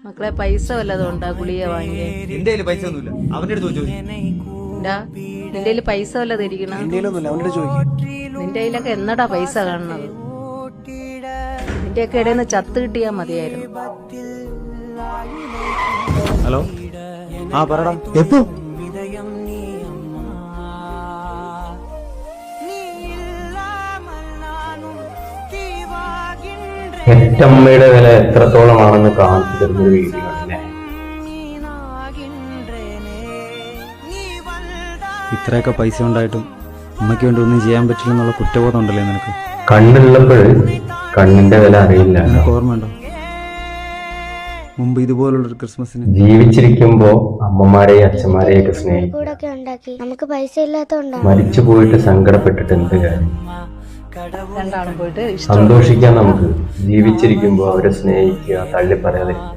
മക്കളെ പൈസ വല്ലതും ഉണ്ടാ ഗുളിക വാങ്ങിയേ? എന്റെ പൈസ ഒന്നുമില്ല, അവന്റെ അടുത്ത് ചോദിച്ചു. നിന്റെ കയ്യില് പൈസ വല്ലതും ഇരിക്കണം? നിന്റെ കയ്യിലൊക്കെ എന്നടാ പൈസ കാണുന്നത്? നിന്റെയൊക്കെ ഇടയിൽ നിന്ന് ചത്ത് കിട്ടിയാ മതിയായിരുന്നു. ഹലോ, ആ പറടാ. എപ്പോ? പെറ്റമ്മയുടെ വില എത്രത്തോളമാണെന്ന് കാണിച്ചു തരുന്നൊരു വീഡിയോ അല്ലേ? ഇത്രയൊക്കെ പൈസ ഉണ്ടായിട്ടും അമ്മയ്ക്ക് വേണ്ടി ഒന്നും ചെയ്യാൻ പറ്റില്ലെന്നുള്ള കുറ്റബോധം ഉണ്ടല്ലേ നിനക്ക്? കണ്ണുള്ളപ്പോൾ കണ്ണിന്റെ വില അറിയില്ല. നിനക്ക് ഓർമ്മയുണ്ടോ മുമ്പ് ഇതുപോലുള്ളൊരു ക്രിസ്മസിന് ജീവിച്ചിരിക്കുമ്പോ അമ്മമാരെയും അച്ഛന്മാരെയൊക്കെ സ്നേഹിക്കും. നമുക്ക് പൈസ ഇല്ലാത്തോണ്ടാണ്. മരിച്ചു പോയിട്ട് സങ്കടപ്പെട്ടിട്ട് എന്ത് കാര്യം? രണ്ടാളും പോയിട്ട് സന്തോഷിക്കാൻ നമുക്ക് ജീവിച്ചിരിക്കുമ്പോ അവരെ സ്നേഹിക്കുക, തള്ളി പറയാതെ.